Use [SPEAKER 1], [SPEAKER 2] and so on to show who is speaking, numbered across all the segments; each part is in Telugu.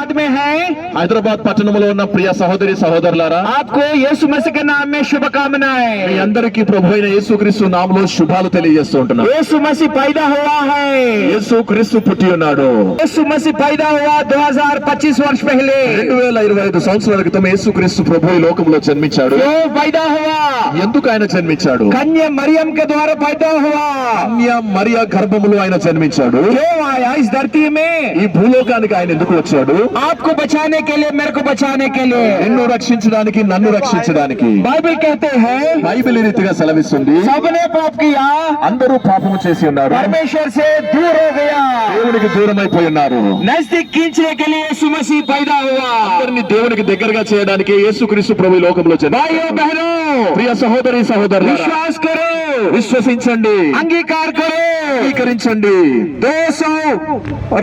[SPEAKER 1] हैदराबाद में हैं,
[SPEAKER 2] హైదరాబాద్ పట్టణంలో ఉన్న ప్రియ సహోదరి సహోదరులారా,
[SPEAKER 1] आपको यीशु मसीह के नाम में
[SPEAKER 2] మీ
[SPEAKER 1] शुभकामनाएं।
[SPEAKER 2] అందరికీ ప్రభు అయిన యేసుక్రీస్తు నామములో శుభాలు తెలియజేస్తూ ఉంటున్నాను.
[SPEAKER 1] यीशु मसीह पैदा हुआ है,
[SPEAKER 2] యేసుక్రీస్తు పుట్టి ఉన్నాడు.
[SPEAKER 1] यीशु मसीह पैदा हुआ 2025 वर्ष पहले।
[SPEAKER 2] 2025 సంవత్సరాల క్రితం యేసుక్రీస్తు ప్రభు ఈ లోకంలో జన్మించాడు.
[SPEAKER 1] क्यों पैदा हुआ?
[SPEAKER 2] ఎందుకు ఆయన జన్మించాడు?
[SPEAKER 1] कन्या मरियम के द्वारा पैदा हुआ।
[SPEAKER 2] కన్య మరియ గర్భములో ఆయన జన్మించాడు.
[SPEAKER 1] क्यों आया इस धरती में?
[SPEAKER 2] ఈ భూలోకానికి ఆయన ఎందుకు వచ్చాడు?
[SPEAKER 1] आपको बचाने के लिए, मेरे को बचाने के लिए।
[SPEAKER 2] నిన్ను రక్షించడానికి, నన్ను రక్షించడానికి.
[SPEAKER 1] बाइबल कहते हैं
[SPEAKER 2] బైబిల్ ఈ రీతిగా సెలవిస్తుంది,
[SPEAKER 1] सबने पाप किया,
[SPEAKER 2] అందరూ పాపము చేసి ఉన్నారు,
[SPEAKER 1] परमेश्वर से दूर हो गया,
[SPEAKER 2] దేవునికి దూరం అయిపోయి ఉన్నారు.
[SPEAKER 1] नजदीक खींचने के लिए यीशु मसीह पैदा हुआ।
[SPEAKER 2] అందరిని దేవునికి దగ్గరగా చేయడానికి యేసుక్రీస్తు ప్రభు ఈ లోకంలో జన్మించాడు.
[SPEAKER 1] भाइयों बहनों,
[SPEAKER 2] ప్రియ సహోదరి సహోదరులారా,
[SPEAKER 1] विश्वास करो,
[SPEAKER 2] విశ్వసించండి,
[SPEAKER 1] अंगीकार करो।
[SPEAKER 2] అంగీకరించండి.
[SPEAKER 1] 200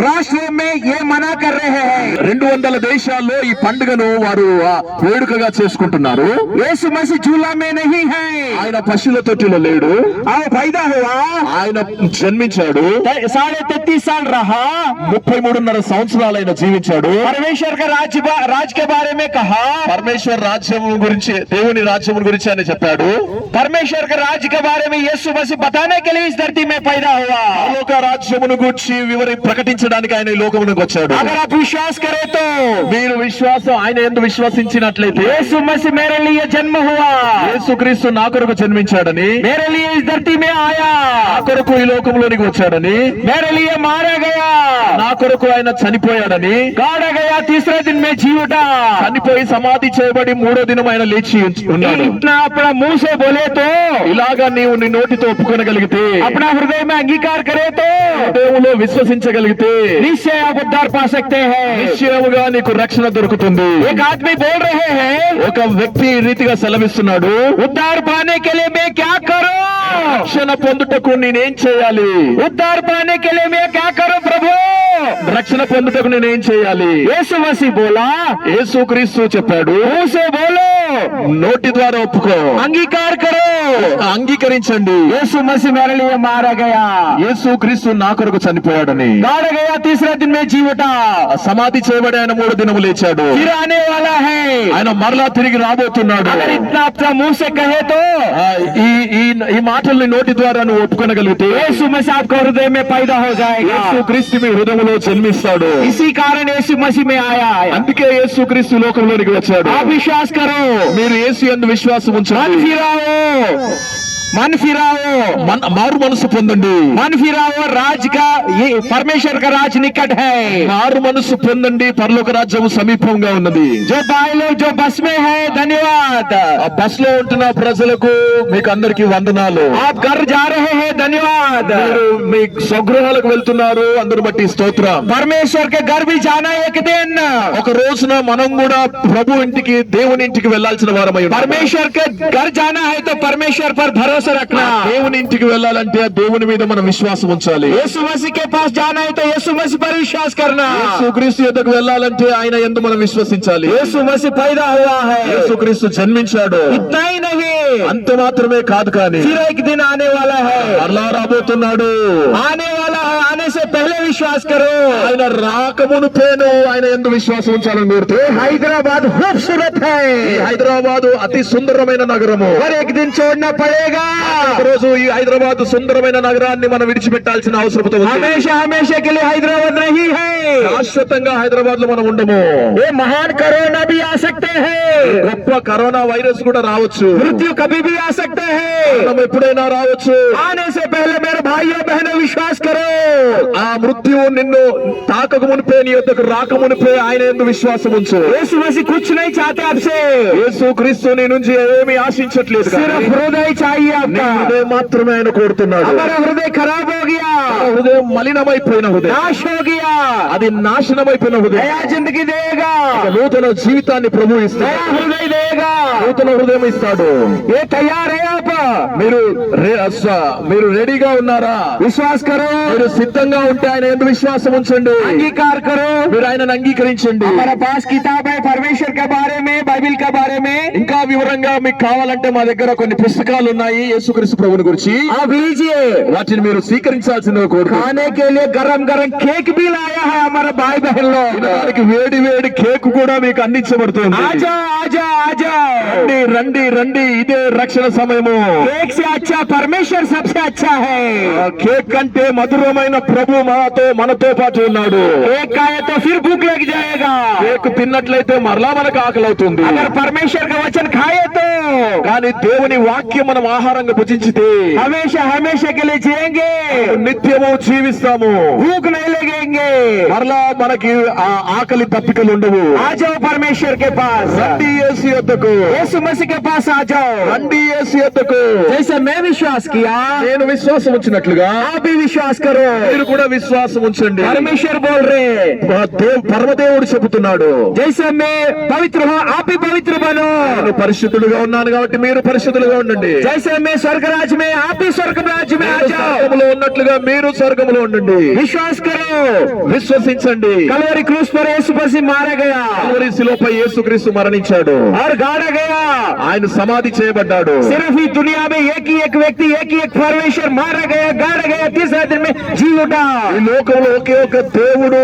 [SPEAKER 1] राष्ट्रों में ये मना कर रहे हैं,
[SPEAKER 2] 200 దేశాల్లో ఈ పండుగను వారు వేడుకగా చేసుకుంటున్నారు.
[SPEAKER 1] यीशु मसीह झूला में नहीं है,
[SPEAKER 2] ఆయన పశువుల తొట్టిలో లేడు,
[SPEAKER 1] आओ पैदा हुआ,
[SPEAKER 2] ఆయన జన్మించాడు.
[SPEAKER 1] 33.5 साल रहा,
[SPEAKER 2] 33.5 సంవత్సరాలు ఆయన జీవించాడు.
[SPEAKER 1] परमेश्वर का राज के बारे में कहा,
[SPEAKER 2] పరమేశ్వర రాజ్యం గురించి, దేవుని రాజ్యం గురించి ఆయన చెప్పాడు.
[SPEAKER 1] परमेश्वर के राज के बारे में यीशु मसीह बताने के लिए इस धरती में पैदा हुआ।
[SPEAKER 2] పరలోక రాజ్యమును గురించి ప్రకటించడానికి ఆయన ఈ లోకమునకు వచ్చాడు.
[SPEAKER 1] अगर आप विश्वास करें तो
[SPEAKER 2] మీరు ఆయన యందు విశ్వసించినట్లయితే,
[SPEAKER 1] यीशु मसीह मेरे लिए जन्म हुआ,
[SPEAKER 2] యేసుక్రీస్తు నా కొరకు జన్మించాడని,
[SPEAKER 1] मेरे लिए इस धरती में आया,
[SPEAKER 2] నా కొరకు ఈ లోకంలోనికి వచ్చాడని,
[SPEAKER 1] मेरे लिए मारा गया,
[SPEAKER 2] నా కొరకు ఆయన చనిపోయాడని,
[SPEAKER 1] गाड़ा गया, तीसरे दिन में जी उठा।
[SPEAKER 2] చనిపోయి సమాధి చేయబడి 3వ దినం ఆయన లేచి ఉన్నాడు.
[SPEAKER 1] इतना अपना मुंह से बोले तो,
[SPEAKER 2] ఇలాగా నీవు నీ నోటితో ఒప్పుకొనగలిగితే,
[SPEAKER 1] अपना हृदय में अंगीकार करे तो
[SPEAKER 2] దేవులో విశ్వసించగలిగితే,
[SPEAKER 1] निश्चय आप उद्धार पा सकते हैं।
[SPEAKER 2] నిశ్చయముగా నీకు రక్షణ దొరుకుతుంది.
[SPEAKER 1] एक आदमी बोल रहे हैं,
[SPEAKER 2] ఒక వ్యక్తి ఈ రీతిగా సెలవిస్తున్నాడు,
[SPEAKER 1] उद्धार पाने के लिए मैं क्या करूं?
[SPEAKER 2] రక్షణ పొందుటకు నేనేం చేయాలి?
[SPEAKER 1] उद्धार पाने के लिए मैं क्या करूं प्रभु?
[SPEAKER 2] రక్షణ పొందుటకు నేనేం చేయాలి?
[SPEAKER 1] यीशु मसीह बोला,
[SPEAKER 2] యేసుక్రీస్తు చెప్పాడు,
[SPEAKER 1] मुंह से बोलो,
[SPEAKER 2] నోటి ద్వారా ఒప్పుకో,
[SPEAKER 1] अंगीकार करो,
[SPEAKER 2] అంగీకరించండి.
[SPEAKER 1] यीशु मसीह मेरे लिए मारा गया,
[SPEAKER 2] యేసుక్రీస్తు నా కొరకు చనిపోయాడని,
[SPEAKER 1] गाड़ा गया, तीसरे दिन में जी उठा,
[SPEAKER 2] సమాధి చేయబడి ఆయన 3వ దినము లేచాడు.
[SPEAKER 1] फिर आने वाला है।
[SPEAKER 2] ఆయన మరలా తిరిగి రాబోతున్నాడు.
[SPEAKER 1] अगर इतना अपना मुंह से कहे तो
[SPEAKER 2] ఈ మాటల్ని నోటి ద్వారా నువ్వు ఒప్పుకొనగలిగితే,
[SPEAKER 1] यीशु मसीह आपको हृदय में पैदा हो जाएगा।
[SPEAKER 2] యేసుక్రీస్తు మీ హృదయంలో జన్మిస్తాడు.
[SPEAKER 1] इसी कारण यीशु मसीह में आया है।
[SPEAKER 2] అందుకే యేసుక్రీస్తు లోకంలోనికి వచ్చాడు.
[SPEAKER 1] आप विश्वास करो,
[SPEAKER 2] మీరు యేసు యందు విశ్వాసం
[SPEAKER 1] मन
[SPEAKER 2] ఉంచండి,
[SPEAKER 1] फिराओ, मन फिराओ,
[SPEAKER 2] మారు మనసు పొందండి.
[SPEAKER 1] मन फिराओ, राज का ये परमेश्वर का राज निकट है।
[SPEAKER 2] మారు మనసు పొందండి, పరలోక రాజ్యము సమీపంగా ఉన్నది.
[SPEAKER 1] जो भाई लोग जो बस में है, धन्यवाद।
[SPEAKER 2] ఆ బస్ లో ఉంటున్న ప్రజలకు మీకు అందరికీ వందనాలు.
[SPEAKER 1] आप घर जा रहे हैं, धन्यवाद।
[SPEAKER 2] మీరు మీ స్వగృహాలకు వెళ్తున్నారు, అందరు బట్టి స్తోత్రం.
[SPEAKER 1] परमेश्वर के घर भी जाना एक दिन।
[SPEAKER 2] ఒక రోజున మనం కూడా ప్రభు ఇంటికి, దేవుని ఇంటికి వెళ్లాల్సిన వారమై ఉన్నాం.
[SPEAKER 1] परमेश्वर के घर जाना है तो परमेश्वर पर भरोसा रखना।
[SPEAKER 2] దేవుని ఇంటికి వెళ్ళాలంటే ఆ దేవుని మీద మనం విశ్వాసం ఉంచాలి.
[SPEAKER 1] यीशु मसीह के पास जाना है तो यीशु मसीह पर विश्वास करना।
[SPEAKER 2] యేసుక్రీస్తు యొద్దకు వెళ్ళాలంటే ఆయన యందు మనం విశ్వసించాలి.
[SPEAKER 1] यीशु मसीह पैदा हुआ है,
[SPEAKER 2] యేసుక్రీస్తు జన్మించాడు.
[SPEAKER 1] इतना ही नहीं,
[SPEAKER 2] అంత మాత్రమే కాదు, కానీ
[SPEAKER 1] फिर एक दिन आने वाला है,
[SPEAKER 2] మరలా రాబోతున్నాడు.
[SPEAKER 1] आने वाला है, आने से पहले विश्वास करो।
[SPEAKER 2] ఆయన రాకమునుపేను ఆయన యందు విశ్వాసం ఉంచాలని కోరుతూ,
[SPEAKER 1] हैदराबाद खूबसूरत
[SPEAKER 2] ఈ
[SPEAKER 1] है,
[SPEAKER 2] హైదరాబాదు అతి సుందరమైన నగరము.
[SPEAKER 1] पर एक दिन छोड़ना पड़ेगा।
[SPEAKER 2] ఒక రోజు ఈ హైదరాబాద్ సుందరమైన నగరాన్ని మనం విడిచిపెట్టాల్సిన అవసరత ఉంది.
[SPEAKER 1] हमेशा हमेशा के लिए हैदराबाद नहीं है।
[SPEAKER 2] శాశ్వతంగా హైదరాబాద్ లో మనం ఉండము.
[SPEAKER 1] ये महान कोरोना भी आ सकते हैं,
[SPEAKER 2] గొప్ప కరోనా వైరస్ కూడా రావచ్చు,
[SPEAKER 1] मृत्यु कभी भी आ सकते हैं।
[SPEAKER 2] మనం ఎప్పుడైనా రావచ్చు.
[SPEAKER 1] आने से पहले मेरे भाइयों बहनों विश्वास करो,
[SPEAKER 2] ఆ మృత్యువు నిన్ను తాకక మునిపే, నీ యొద్దకు రాక మునిపే ఆయన యందు విశ్వాసం ఉంచు.
[SPEAKER 1] यीशु मसीह कुछ नहीं चाहते आपसे,
[SPEAKER 2] యేసుక్రీస్తు నీ నుంచి ఏమీ ఆశించట్లేదు,
[SPEAKER 1] सिर्फ हृदय चाहिए
[SPEAKER 2] నీ
[SPEAKER 1] आपका।
[SPEAKER 2] హృదయం మాత్రమే ఆయన కోరుతున్నాడు.
[SPEAKER 1] हमारा हृदय खराब हो गया,
[SPEAKER 2] హృదయం మలినమైపోయిన హృదయం,
[SPEAKER 1] नाश हो गया,
[SPEAKER 2] అది నాశనమైపోయిన హృదయం.
[SPEAKER 1] नया जिंदगी देगा,
[SPEAKER 2] నూతన జీవితాన్ని ప్రభు
[SPEAKER 1] नया
[SPEAKER 2] ఇస్తాడు,
[SPEAKER 1] हृदय देगा।
[SPEAKER 2] నూతన హృదయం ఇస్తాడు.
[SPEAKER 1] ये तैयार है आप,
[SPEAKER 2] మీరు రెడీగా ఉన్నారా?
[SPEAKER 1] विश्वास करो,
[SPEAKER 2] మీరు సిద్ధంగా ఉంటే ఆయన యందు విశ్వాసం ఉంచండి,
[SPEAKER 1] अंगीकार करो।
[SPEAKER 2] మీరు ఆయనను అంగీకరించండి.
[SPEAKER 1] हमारा पास किताब है परमेश्वर के बारे में, बाइबल के बारे में।
[SPEAKER 2] ఇంకా వివరంగా మీకు కావాలంటే మా దగ్గర కొన్ని పుస్తకాలు ఉన్నాయి యేసుక్రీస్తు ప్రభువుని గురించి.
[SPEAKER 1] आप लीजिए,
[SPEAKER 2] వాటిని మీరు స్వీకరించాల్సిందిగా కోరుతున్నాను.
[SPEAKER 1] खाने के लिए गरम गरम केक भी आया है हमारे भाई बहन लोग।
[SPEAKER 2] దానికి వేడి వేడి కేక్ కూడా మీకు అందించబడుతుంది.
[SPEAKER 1] आजा आजा आजा,
[SPEAKER 2] రండి రండి రండి, ఇదే రక్షణ సమయము.
[SPEAKER 1] केक से अच्छा परमेश्वर सबसे अच्छा है।
[SPEAKER 2] ఆ కేక్ కంటే మధురమైన ప్రభు మనతో పాటు ఉన్నాడు.
[SPEAKER 1] केक खाए तो फिर भूख लग जाएगा,
[SPEAKER 2] కేక్ తిన్నట్లయితే మరలా మనకు ఆకలి అవుతుంది.
[SPEAKER 1] अगर परमेश्वर का वचन खाए तो
[SPEAKER 2] కానీ దేవుని వాక్యం మనం ఆహారంగా భుజించితే
[SPEAKER 1] हमेशा हमेशा के लिए जिएंगे,
[SPEAKER 2] నిత్యము జీవిస్తాము.
[SPEAKER 1] भूख नहीं लगेंगे।
[SPEAKER 2] మరలా మనకి ఆ ఆకలి తప్పికలు ఉండవు.
[SPEAKER 1] आ जाओ परमेश्वर के पास,
[SPEAKER 2] రండి యేసు యొద్దకు,
[SPEAKER 1] यीशु मसीह के पास आ जाओ।
[SPEAKER 2] రండి యేసు యొద్దకు.
[SPEAKER 1] जैसे मैं विश्वास किया,
[SPEAKER 2] నేను విశ్వాసం ఉంచినట్లుగా
[SPEAKER 1] आप भी विश्वास करो।
[SPEAKER 2] మీరు కూడా విశ్వాసం ఉంచండి.
[SPEAKER 1] परमेश्वर बोल रहे,
[SPEAKER 2] పరమదేవుడు చెబుతున్నాడు,
[SPEAKER 1] जैसे मैं पवित्र हूँ आप भी पवित्र बनो।
[SPEAKER 2] నేను పరిశుద్ధుడుగా ఉన్నాను కాబట్టి మీరు పరిశుద్ధులుగా ఉండండి.
[SPEAKER 1] जैसे मैं स्वर्ग राज में आप भी स्वर्ग राज में आ
[SPEAKER 2] నేను
[SPEAKER 1] जाओ।
[SPEAKER 2] స్వర్గములో ఉన్నట్లుగా మీరు స్వర్గములో ఉండండి.
[SPEAKER 1] विश्वास करो,
[SPEAKER 2] విశ్వసించండి.
[SPEAKER 1] कलवरी क्रूस पर यीशु मसीह मारा गया
[SPEAKER 2] కల్వరి శిలువపై యేసుక్రీస్తు మరణించాడు,
[SPEAKER 1] और गाड़ा गया।
[SPEAKER 2] ఆయన సమాధి చేయబడ్డాడు.
[SPEAKER 1] सिर्फ ही दुनिया में एक ही एक व्यक्ति, एक ही एक परमेश्वर मारा गया, गाड़ा गया, तीसरे दिन में जी उठा।
[SPEAKER 2] ఈ లోకంలో ఒకే ఒక దేవుడు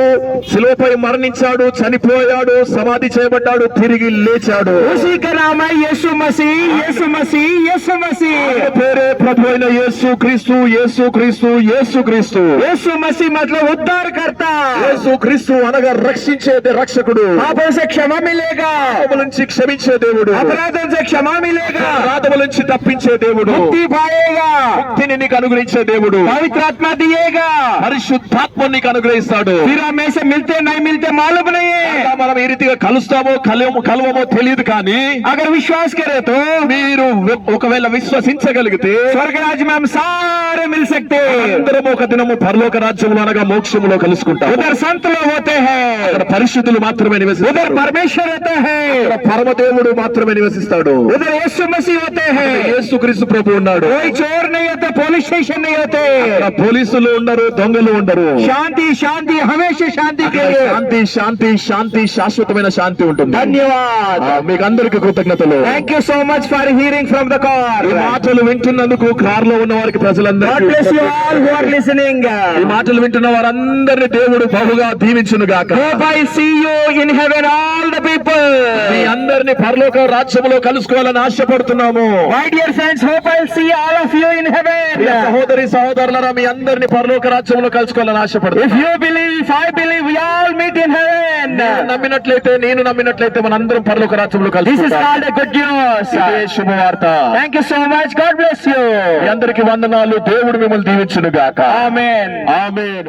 [SPEAKER 2] శిలువపై మరణించాడు, చనిపోయాడు, సమాధి చేయబడ్డాడు, తిరిగి లేచాడు.
[SPEAKER 1] उसी का नाम है यीशु मसीह, यीशु मसीह, यीशु मसीह।
[SPEAKER 2] ఆయన పేరే ప్రభు అయిన యేసుక్రీస్తు, యేసుక్రీస్తు, యేసుక్రీస్తు.
[SPEAKER 1] यीशु मसीह मतलब उद्धार करता।
[SPEAKER 2] యేసుక్రీస్తు అనగా రక్షించే రక్షకుడు,
[SPEAKER 1] पापों से क्षमा मिलेगा,
[SPEAKER 2] పాపముల నుంచి క్షమించే దేవుడు,
[SPEAKER 1] अपराधों से क्षमा मिलेगा,
[SPEAKER 2] అపరాధముల నుంచి తప్పించే దేవుడు,
[SPEAKER 1] मुक्ति पाएगा,
[SPEAKER 2] ముక్తిని నీకు అనుగ్రహించే దేవుడు,
[SPEAKER 1] पवित्र आत्मा दिएगा।
[SPEAKER 2] పరిశుద్ధాత్మ నీకు అనుగ్రహిస్తాడు.
[SPEAKER 1] फिर हम ऐसे मिलते नहीं मिलते मालूम नहीं
[SPEAKER 2] అలా
[SPEAKER 1] है।
[SPEAKER 2] మనం ఈ రీతిగా కలుస్తామో కలవమో తెలియదు, కానీ
[SPEAKER 1] अगर विश्वास करे तो
[SPEAKER 2] మీరు ఒకవేళ విశ్వసించగలిగితే
[SPEAKER 1] स्वर्ग राज्य में हम सारे मिल सकते हैं।
[SPEAKER 2] అందరం ఒక దినము పరలోక రాజ్యములో అనగా మోక్షములో కలుసుకుంటాం.
[SPEAKER 1] उधर संत लोग होते हैं,
[SPEAKER 2] అక్కడ పరిశుద్ధులు మాత్రమే
[SPEAKER 1] उधर
[SPEAKER 2] నివసిస్తారు,
[SPEAKER 1] परमेश्वर होते
[SPEAKER 2] అక్కడ
[SPEAKER 1] हैं,
[SPEAKER 2] పరమదేవుడు మాత్రమే నివసిస్తాడు.
[SPEAKER 1] उधर यीशु मसीह होते हैं।
[SPEAKER 2] యేసుక్రీస్తు ప్రభు ఉన్నాడు.
[SPEAKER 1] कोई चोर नहीं होते, पुलिस स्टेशन नहीं होते।
[SPEAKER 2] అక్కడ పోలీసులు ఉండరు, దొంగలు ఉండరు.
[SPEAKER 1] शांति शांति, हमेशा शांति के
[SPEAKER 2] అక్కడ
[SPEAKER 1] लिए।
[SPEAKER 2] శాంతి శాంతి శాంతి, శాశ్వతమైన శాంతి ఉంటుంది.
[SPEAKER 1] धन्यवाद।
[SPEAKER 2] మీకు అందరికి కృతజ్ఞతలు.
[SPEAKER 1] Thank you so much for hearing from the car.
[SPEAKER 2] ఈ మాటలు వింటున్నందుకు కార్ లో ఉన్న వారికి
[SPEAKER 1] God
[SPEAKER 2] ప్రజలందరికీ
[SPEAKER 1] bless you all who are listening.
[SPEAKER 2] ఈ మాటలు వింటున్న వారందరినీ దేవుడు బహుగా దీవించును గాక.
[SPEAKER 1] Hope I see you in heaven, all the people.
[SPEAKER 2] మీ అందరినీ పరలోక రాజ్యములో కలుసుకోవాలని ఆశపడుతున్నాము.
[SPEAKER 1] My dear friends, hope I'll see all of you in heaven.
[SPEAKER 2] ప్రియ సహోదరి సహోదరులారా, మీ అందరినీ పరలోక రాజ్యములో కలుసుకోవాలని
[SPEAKER 1] If
[SPEAKER 2] ఆశపడుతున్నాము.
[SPEAKER 1] you believe, if I believe, we all meet in heaven.
[SPEAKER 2] నేను నమ్మినట్లయితే మనందరం పరలోక రాజ్యములో
[SPEAKER 1] This is
[SPEAKER 2] కలుసుకుంటాం.
[SPEAKER 1] called a good news.
[SPEAKER 2] ఇదే శుభవార్త.
[SPEAKER 1] Thank you so much. God bless you.
[SPEAKER 2] మీ అందరికీ వందనాలు. దేవుడు మిమ్మల్ని దీవించును గాక.
[SPEAKER 1] Amen.
[SPEAKER 2] ఆమేన్.